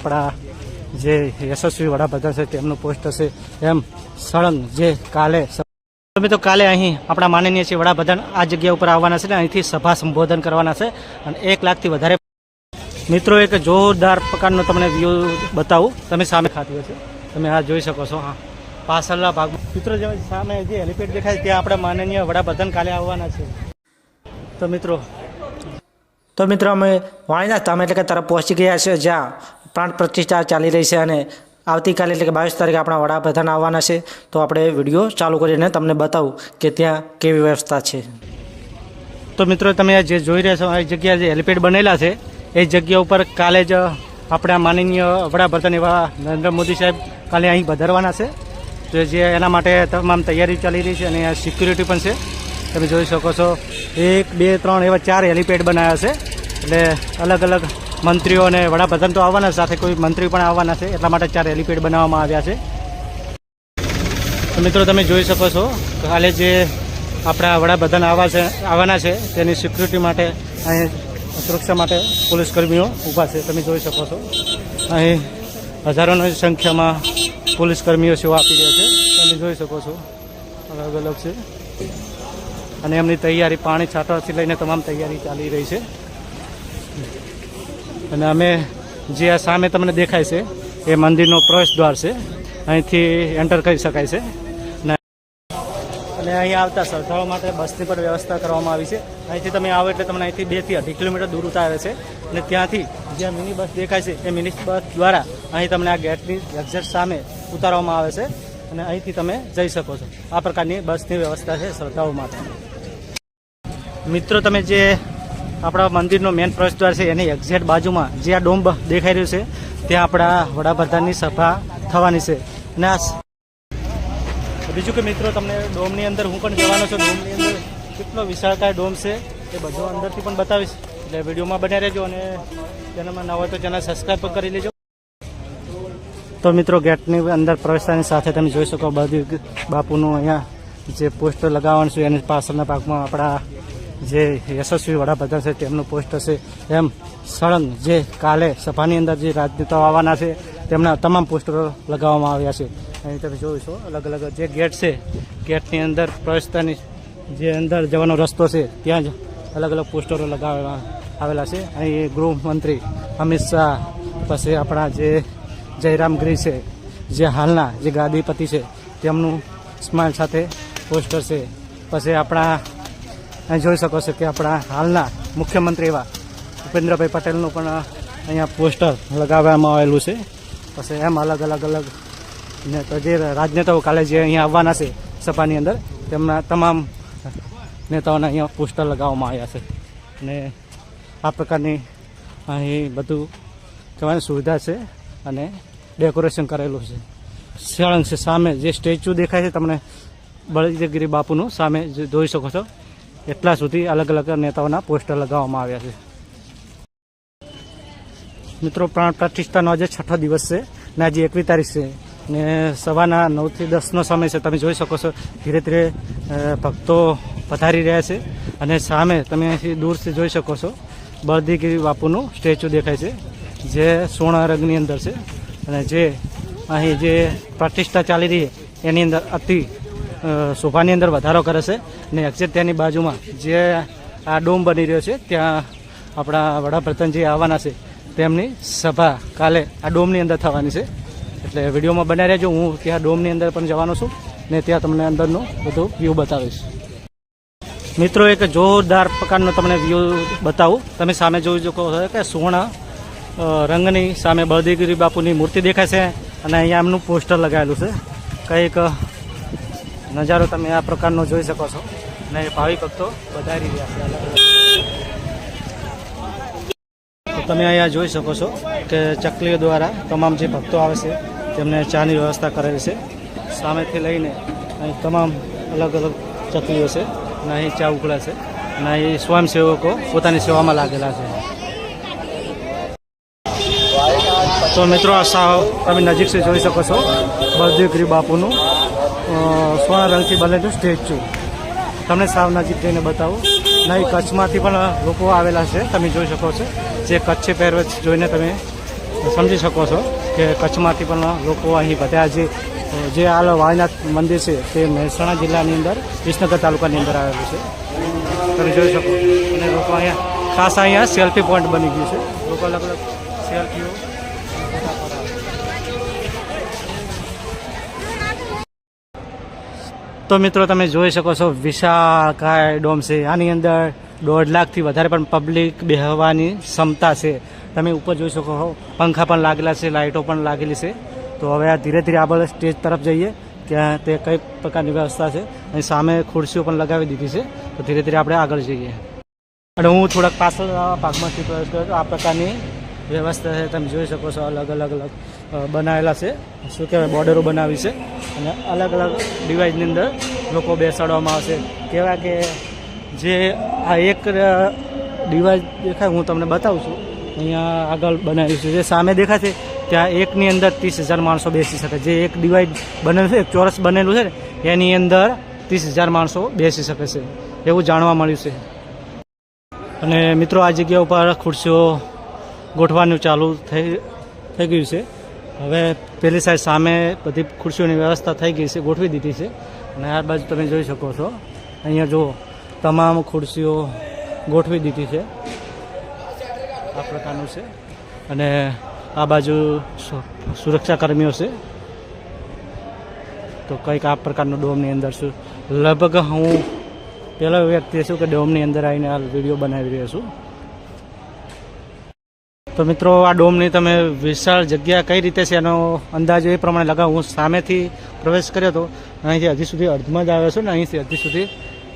આપણા જે યશસ્વી વડાપ્રધાન છે તેમનું પોસ્ટર છે એમ સળંગ જે કાલે તો કાલે અહીં આપણા માનનીય છે વડાપ્રધાન આ જગ્યા ઉપર આવવાના છે ને અહીંથી સભા સંબોધન કરવાના છે અને 1 લાખથી વધારે મિત્રો એક જોરદાર પ્રકારનો તમને વ્યૂ બતાવું તમે સામે ખાતી હશે તમે આ જોઈ શકો છો હા પાછળના ભાગમાં મિત્રો જે સામે જે હેલિપેડ દેખાય ત્યાં આપણા માનનીય વડાપ્રધાન કાલે આવવાના છે તો મિત્રો અમે વાણીના ધામ એટલે કે તરફ પહોંચી ગયા છે જ્યાં પ્રાણ પ્રતિષ્ઠા ચાલી રહી છે અને આવતીકાલે એટલે કે 22 તારીખે આપણા વડાપ્રધાન આવવાના છે તો આપણે વિડીયો ચાલુ કરીને તમને બતાવું કે ત્યાં કેવી વ્યવસ્થા છે તો મિત્રો તમે જે જોઈ રહ્યા છો આ જગ્યા જે હેલિપેડ બનેલા છે એ જગ્યા ઉપર કાલે જ આપણા માનનીય વડાપ્રધાન એવા નરેન્દ્ર મોદી સાહેબ કાલે અહીં પધારવાના છે તો જે એના માટે તમામ તૈયારી ચાલી રહી છે અને આ સિક્યુરિટી પણ છે તમે જોઈ શકો છો 1 2 3 એવા 4 હેલિપેડ બનાવ્યા છે એટલે અલગ અલગ મંત્રીઓ અને વડાપ્રધાન તો આવવાના સાથે કોઈ મંત્રી પણ આવવાના છે એટલા માટે 4 હેલિપેડ બનાવવામાં આવ્યા છે તો મિત્રો તમે જોઈ શકો છો કાલે જે આપણા વડાપ્રધાન આવવાના છે તેની સિક્યુરિટી માટે અહીં સુરક્ષા માટે પોલીસ કર્મીઓ ઊભા છે તમે જોઈ શકો છો અહીં હજારોની સંખ્યામાં પોલીસ કર્મીઓ સેવા આપી રહ્યા છે તમે જોઈ શકો છો અલગ અલગ છે અને એમની તૈયારી પાણી છાંટવાથી લઈને તમામ તૈયારી ચાલી રહી છે અને અમે જે આ સામે તમને દેખાય છે એ મંદિરનો પ્રવેશ દ્વાર છે અહીંથી એન્ટર કરી શકાય છે અને અહીં આવતા શ્રદ્ધાળુઓ માટે બસની પણ વ્યવસ્થા કરવામાં આવી છે અહીંથી તમે આવો એટલે તમને અહીંથી 2 થી 2.5 કિલોમીટર દૂર ઉતારે છે અને ત્યાંથી જ્યાં મિની બસ દેખાય છે એ મિની બસ દ્વારા અહીં તમને આ ગેટની એક્ઝેક્ટ સામે ઉતારવામાં આવે છે અને અહીંથી તમે જઈ શકો છો આ પ્રકારની બસની વ્યવસ્થા છે શ્રદ્ધાળુઓ માટે મિત્રો તમે જે આપણા મંદિરનો મેન પ્રવેશ દ્વાર છે એની એક્ઝેક્ટ બાજુમાં જે આ ડોમ દેખાઈ રહ્યું છે ત્યાં આપણા વડાપ્રધાનની સભા થવાની છે અને આ બીજું કે મિત્રો તમને ડોમની અંદર હું પણ જવાનો છું ડોમની અંદર કેટલો વિશાળકાય ડોમ છે એ બધો અંદરથી પણ બતાવીશ એટલે વિડીયોમાં બન્યા રહેજો અને ચેનલમાં નવા હોય તો ચેનલ સબસ્ક્રાઈબ પણ કરી લેજો તો મિત્રો ગેટની અંદર પ્રવેશતાની સાથે તમે જોઈ શકો બધી બાપુનું અહીંયા જે પોસ્ટર લગાવવાનું છે એની પાછળના ભાગમાં આપણા જે યશસ્વી વડાપ્રધાન છે તેમનું પોસ્ટર છે એમ સળંગ જે કાલે સભાની અંદર જે રાજનેતાઓ આવવાના છે તેમના તમામ પોસ્ટરો લગાવવામાં આવ્યા છે અહીં તમે જોઈ છો અલગ અલગ જે ગેટ છે ગેટની અંદર પ્રવેશતાની જે અંદર જવાનો રસ્તો છે ત્યાં જ અલગ અલગ પોસ્ટરો લગાવવામાં આવેલા છે અહીં ગૃહમંત્રી અમિત શાહ પછી આપણા જે જયરામ ગીરી છે જે હાલના જે ગાદીપતિ છે તેમનું સ્માઇલ સાથે પોસ્ટર છે પછી આપણા અહીં જોઈ શકો છો કે આપણા હાલના મુખ્યમંત્રી એવા ભૂપેન્દ્રભાઈ પટેલનું પણ અહીંયા પોસ્ટર લગાવવામાં આવેલું છે પછી એમ અલગ અલગ જે રાજનેતાઓ કાલે જે અહીંયા આવવાના છે સભાની અંદર તેમના તમામ નેતાઓના અહીંયા પોસ્ટર લગાવવામાં આવ્યા છે અને આ પ્રકારની અહીં બધું કહેવાની સુવિધા છે અને ડેકોરેશન કરેલું છે સળંગ છે સામે જે સ્ટેચ્યુ દેખાય છે તમને બળદેવગીરી બાપુનું સામે જોઈ શકો છો એટલા સુધી અલગ અલગ નેતાઓના પોસ્ટર લગાવવામાં આવ્યા છે મિત્રો પ્રાણ પ્રતિષ્ઠાનો આજે 6થો દિવસ છે ને આજે 21 તારીખ છે ને સવારના 9 થી 10નો સમય છે તમે જોઈ શકો છો ધીરે ધીરે ભક્તો પધારી રહ્યા છે અને સામે તમે અહીંથી દૂરથી જોઈ શકો છો બળદેવગીરી બાપુનું સ્ટેચ્યુ દેખાય છે જે સોના રંગની અંદર છે અને જે અહીં જે પ્રતિષ્ઠા ચાલી રહી છે એની અંદર અતિ શોભાની અંદર વધારો કરે છે ને એક્ઝેક્ટ તેની બાજુમાં જે આ ડોમ બની રહ્યો છે ત્યાં આપણા વડાપ્રધાન જે આવવાના છે તેમની સભા કાલે આ ડોમની અંદર થવાની છે એટલે વિડીયોમાં બનાવી રહેજો હું ત્યાં ડોમની અંદર પણ જવાનો છું ને ત્યાં તમને અંદરનું બધું વ્યૂ બતાવીશ મિત્રો એક જોરદાર પ્રકારનો તમને વ્યૂ બતાવું તમે સામે જોઈ શકો છો કે સોના રંગની સામે બળદેવગીરી બાપુની મૂર્તિ દેખાય છે અને અહીંયા એમનું પોસ્ટર લગાવેલું છે કંઈક નજારો તમે આ પ્રકારનો જોઈ શકો છો અને ભાવિ ભક્તો વધારી રહ્યા છે અલગ અલગ તો તમે અહીંયા જોઈ શકો છો કે ચકલીઓ દ્વારા તમામ જે ભક્તો આવે છે તેમને ચાની વ્યવસ્થા કરેલી છે સામેથી લઈને અહીં તમામ અલગ અલગ ચકલીઓ છે અને અહીં ચા ઉકળે છે અને અહીં સ્વયંસેવકો પોતાની સેવામાં લાગેલા છે તો મિત્રો આ સાવ તમે નજીકથી જોઈ શકો છો બળદેવગીરી બાપુનું સોના રંગથી બનેલું સ્ટેચ્યુ તમને સાવ નજીક જઈને બતાવું નહીં કચ્છમાંથી પણ લોકો આવેલા છે તમે જોઈ શકો છો જે કચ્છી પહેરવેશ જોઈને તમે સમજી શકો છો કે કચ્છમાંથી પણ લોકો અહીં વધ્યા છે. જે હાલ વાળીનાથ મંદિર છે તે મહેસાણા જિલ્લાની અંદર વિસનગર તાલુકાની અંદર આવેલું છે. તમે જોઈ શકો અને લોકો અહીંયા ખાસ અહીંયા સેલ્ફી પોઈન્ટ બની ગયું છે. લોકો અલગ અલગ સેલ્ફીઓ. તો મિત્રો તમે જોઈ શકો છો વિશાળકાય ડોમ છે. આની અંદર 1.5 લાખથી વધારે પણ પબ્લિક બેહવાની ક્ષમતા છે. તમે ઉપર જોઈ શકો છો પંખા પણ લાગેલા છે, લાઇટો પણ લાગેલી છે. તો હવે આ ધીરે ધીરે આપણે સ્ટેજ તરફ જઈએ ત્યાં તે કઈ પ્રકારની વ્યવસ્થા છે. અહીં સામે ખુરશીઓ પણ લગાવી દીધી છે. તો ધીરે ધીરે આપણે આગળ જઈએ અને હું થોડાક પાછળ ભાગમાંથી પ્રવેશ કર્યો. આ પ્રકારની વ્યવસ્થા છે. તમે જોઈ શકો છો અલગ અલગ બનાવેલા છે. શું કહેવાય, બોર્ડરો બનાવી છે અને અલગ અલગ ડિવાઇસની અંદર લોકો બેસાડવામાં આવશે. કહેવાય કે જે આ એક ડિવાઇસ દેખાય હું તમને બતાવું છું. અહીંયા આગળ બનાવ્યું છે. જે સામે દેખાય છે ત્યાં એકની અંદર 30,000 માણસો બેસી શકે. જે એક ડિવાઇડ બનેલું છે, એક ચોરસ બનેલું છે ને એની અંદર 30,000 માણસો બેસી શકે છે એવું જાણવા મળ્યું છે. અને મિત્રો આ જગ્યા ઉપર ખુરશીઓ ગોઠવાનું ચાલુ થઈ ગયું છે. હવે પેલી સાઈડ સામે બધી ખુરશીઓની વ્યવસ્થા થઈ ગઈ છે, ગોઠવી દીધી છે. અને આ બાજુ તમે જોઈ શકો છો અહીંયા જુઓ તમામ ખુરશીઓ ગોઠવી દીધી છે. આ પ્રકારનું છે. અને આ બાજુ સુરક્ષા કર્મીઓ છે. તો કંઈક આ પ્રકારનું ડોમની અંદર છું. લગભગ હું પહેલો વ્યક્તિ છું કે ડોમની અંદર આવીને આ વિડીયો બનાવી રહ્યો છું. તો મિત્રો આ ડોમની તમે વિશાળ જગ્યા કઈ રીતે છે એનો અંદાજો એ પ્રમાણે લગાવ. હું સામેથી પ્રવેશ કર્યો હતો, અહીંથી હજી સુધી અર્ધમાં જ આવ્યો છું ને અહીંથી હજી સુધી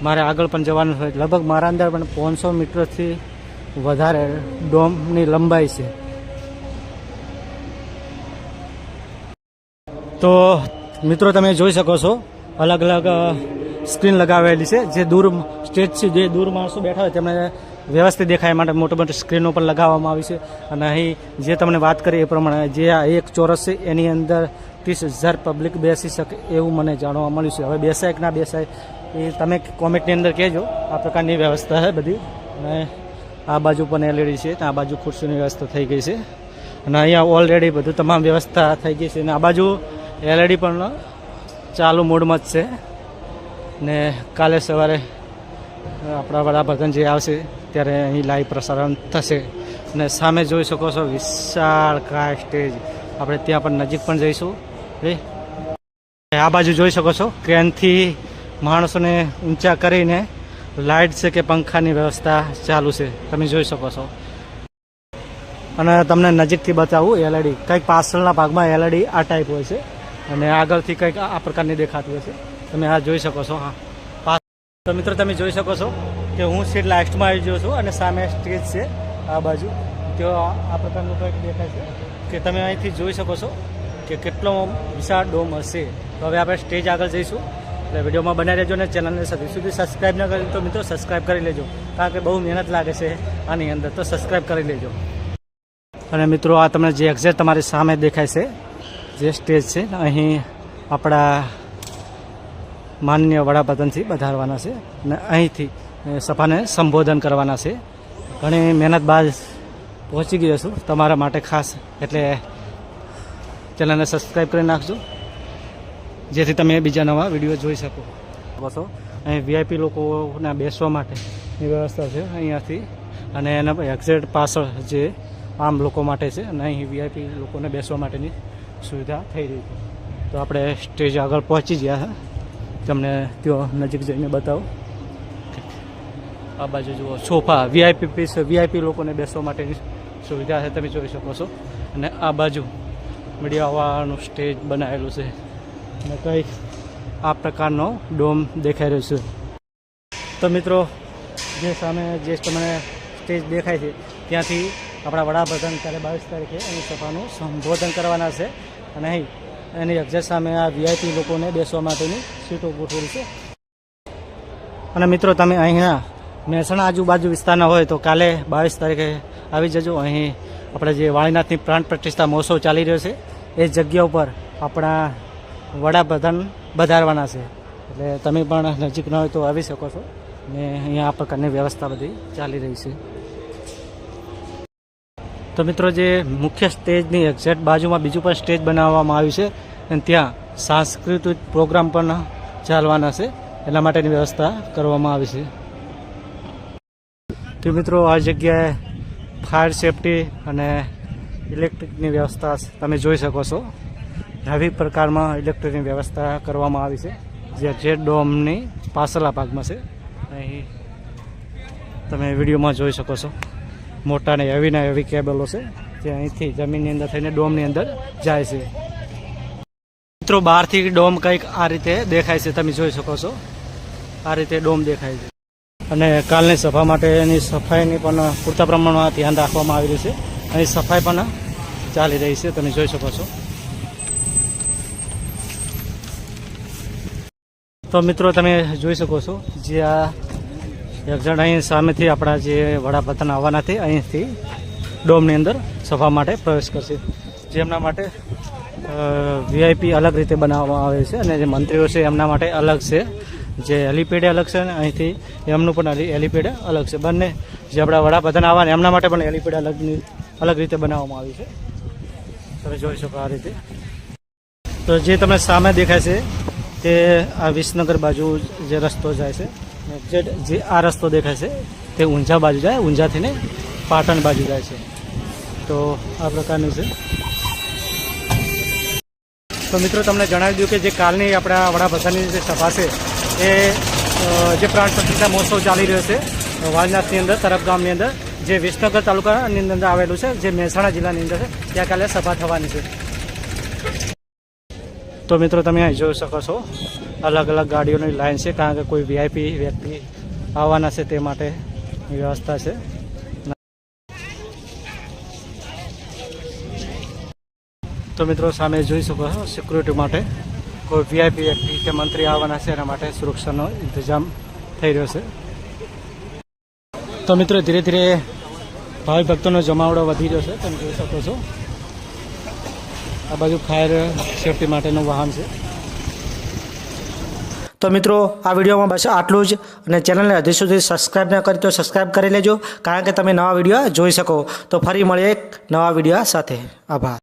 મારે આગળ પણ જવાનું હોય. લગભગ મારા અંદર પણ 500 મીટરથી વધારે ડોમની લંબાઈ છે. તો મિત્રો તમે જોઈ શકો છો અલગ અલગ સ્ક્રીન લગાવેલી છે. જે દૂર સ્ટેજથી જે દૂર માણસો બેઠા હોય તેમને વ્યવસ્થિત દેખાય માટે મોટી મોટી સ્ક્રીનો પણ લગાવવામાં આવી છે. અને અહીં જે તમને વાત કરી એ પ્રમાણે જે આ એક ચોરસ છે એની અંદર 30,000 પબ્લિક બેસી શકે એવું મને જાણવા મળ્યું છે. હવે બેસાય કે ના બેસાય એ તમે કોમેન્ટની અંદર કહેજો. આ પ્રકારની વ્યવસ્થા છે બધી. અને આ બાજુ પણ LED છે, આ બાજુ ખુરશીની વ્યવસ્થા થઈ ગઈ છે. અને અહીંયા ઓલરેડી બધું તમામ વ્યવસ્થા થઈ ગઈ છે. અને આ બાજુ LED પણ ચાલુ મોડમાં જ છે. ને કાલે સવારે આપણા વડાપ્રધાન જે આવશે ત્યારે અહીં લાઈવ પ્રસારણ થશે. અને સામે જોઈ શકો છો વિશાળકાય સ્ટેજ. આપણે ત્યાં પણ નજીક પણ જઈશું. આ બાજુ જોઈ શકો છો ક્રેનથી માણસોને ઊંચા કરીને લાઇટ છે કે પંખાની વ્યવસ્થા ચાલુ છે. તમે જોઈ શકો છો. અને તમને નજીકથી બતાવું LED કંઈક પાછળના ભાગમાં LED આ ટાઈપ હોય છે અને આગળથી કંઈક આ પ્રકારની દેખાતું હોય છે. તમે આ જોઈ શકો છો. હા, તો મિત્રો તમે જોઈ શકો છો કે હું સીટ લાસ્ટમાં આવી ગયો છું અને સામે સ્ટેજ છે આ બાજુ. તો આ પ્રકારનું કંઈક દેખાય છે કે તમે અહીંથી જોઈ શકો છો કે કેટલો વિશાળ ડોમ હશે. તો હવે આપણે સ્ટેજ આગળ જઈશું. એટલે વિડીયોમાં બનાવી રહેજો ને ચેનલને સુધી સબસ્ક્રાઈબ ન કરી તો મિત્રો સબસ્ક્રાઈબ કરી લેજો, કારણ કે બહુ મહેનત લાગે છે આની અંદર. તો સબસ્ક્રાઈબ કરી લેજો. અને મિત્રો આ તમને જે એક્ઝેક્ટ તમારી સામે દેખાય છે જે સ્ટેજ છે અહીં આપણા માનનીય વડાપ્રધાનથી વધારવાના છે અને અહીંથી સભાને સંબોધન કરવાના છે. ઘણી મહેનત બાદ પહોંચી ગયો છું તમારા માટે ખાસ. એટલે ચેનલને સબસ્ક્રાઈબ કરી નાખજો જેથી તમે બીજા નવા વિડીયો જોઈ શકો છો. અહીં VIP લોકોના બેસવા માટેની વ્યવસ્થા છે અહીંયાથી. અને એના એક્ઝેક્ટ પાછળ જે આમ લોકો માટે છે અને અહીં VIP લોકોને બેસવા માટેની સુવિધા થઈ રહી છે. તો આપણે સ્ટેજ આગળ પહોંચી ગયા હા. તમને ત્યાં નજીક જઈને બતાવો. આ બાજુ જુઓ સોફા VIP લોકોને બેસવા માટેની સુવિધા છે. તમે જોઈ શકો છો. અને આ બાજુ મીડિયાવાળાનું સ્ટેજ બનાવેલું છે અને કંઈક આ પ્રકારનો ડોમ દેખાઈ રહ્યો છે. તો મિત્રો જે સામે જે તમને સ્ટેજ દેખાય છે ત્યાંથી આપણા વડાપ્રધાન ત્યારે 22 તારીખે અહીં સભાનું સંબોધન કરવાના છે. અને અહીં એની એક્ઝેક્ટ સામે આ VIP લોકોને બેસવા માટેની સીટો ગોઠવેલી છે. અને મિત્રો તમે અહીંયા મહેસાણા આજુબાજુ વિસ્તારના હોય તો કાલે 22 તારીખે આવી જજો. અહીં આપણે જે વાળીનાથની પ્રાણ પ્રતિષ્ઠા મહોત્સવ ચાલી રહ્યો છે એ જગ્યા ઉપર આપણા વડાપ્રધાન વધારવાના છે. એટલે તમે પણ નજીક ન હોય તો આવી શકો છો. ને અહીંયા આ પ્રકારની વ્યવસ્થા બધી ચાલી રહી છે. તો તો મિત્રો જે મુખ્ય સ્ટેજની એક્ઝેક્ટ બાજુમાં બીજું પણ સ્ટેજ બનાવવામાં આવ્યું છે અને ત્યાં સાંસ્કૃતિક પ્રોગ્રામ પણ ચાલવાના છે, એના માટેની વ્યવસ્થા કરવામાં આવી છે. તો મિત્રો આ જગ્યાએ ફાયર સેફટી અને ઇલેક્ટ્રિકની વ્યવસ્થા તમે જોઈ શકો છો. આવી પ્રકારમાં ઇલેક્ટ્રિકની વ્યવસ્થા કરવામાં આવી છે, જે ડોમની પાછળના ભાગમાં છે. અહીં તમે વિડીયોમાં જોઈ શકો છો મોટા ને હેવી કેબલો છે જે અહીંથી જમીનની અંદર થઈને ડોમની અંદર જાય છે. મિત્રો બહારથી ડોમ કંઈક આ રીતે દેખાય છે, તમે જોઈ શકો છો. આ રીતે ડોમ દેખાય છે અને કાલની સભા માટેની સફાઈની પણ પૂરતા પ્રમાણમાં ધ્યાન રાખવામાં આવી રહ્યું છે. અહીં સફાઈ પણ ચાલી રહી છે, તમે જોઈ શકો છો. તો મિત્રો તમે જોઈ શકો છો જે આ એક્ઝેક્ટ અહીં સામેથી આપણા જે વડાપ્રધાન આવવાના છે અહીંથી ડોમની અંદર સભા માટે પ્રવેશ કરશે. જેમના માટે વીઆઈપી અલગ રીતે બનાવવામાં આવે છે અને જે મંત્રીઓ છે એમના માટે અલગ છે. જે હેલિપેડ અલગ છે અને અહીંથી એમનું પણ હેલિપેડ અલગ છે. બંને જે આપણા વડાપ્રધાન આવવાના એમના માટે પણ હેલિપેડ અલગ રીતે બનાવવામાં આવ્યું છે. તમે જોઈ શકો આ રીતે. તો જે તમે સામે દેખાય છે તે આ વિસનગર બાજુ જે રસ્તો જાય છે, જે આ રસ્તો દેખાય છે તે ઊંઝા બાજુ જાય, ઊંઝાથી ને પાટણ બાજુ જાય છે. તો આ પ્રકારની છે. તો મિત્રો તમને જણાવી દઉં કે જે કાલની આપણા વડાપ્રધાનની જે સભા છે એ જે પ્રાણ પ્રતિષ્ઠા મહોત્સવ ચાલી રહ્યો છે વાલનાથની અંદર તરફ ગામની અંદર, જે વિસનગર તાલુકાની અંદર આવેલું છે, જે મહેસાણા જિલ્લાની અંદર છે, ત્યાં કાલે સભા થવાની છે. તો મિત્રો તમે અહીં જોઈ શકો છો અલગ અલગ ગાડીઓની લાઈન છે, કારણ કે કોઈ વીઆઈપી વ્યક્તિ આવવાના છે તે માટેની વ્યવસ્થા છે. તો મિત્રો સામે જોઈ શકો છો સિક્યુરિટી માટે કોઈ વીઆઈપી વ્યક્તિ કે મંત્રી આવવાના છે એના માટે સુરક્ષાનો ઇંતજામ થઈ રહ્યો છે. તો મિત્રો ધીરે ધીરે ભાવિ ભક્તોનો જમાવડો વધી રહ્યો છે, તમે જોઈ શકો છો. આ બાજુ ફાયર સેફટી માટેનું વાહન છે. તો મિત્રો આ વિડીયોમાં બસ આટલું જ, અને ચેનલને હજી સુધી સબસ્ક્રાઈબ ન કરી તો સબસ્ક્રાઈબ કરી લેજો, કારણ કે તમે નવા વિડીયો જોઈ શકો. તો ફરી મળીએ એક નવા વિડીયો સાથે. આભાર.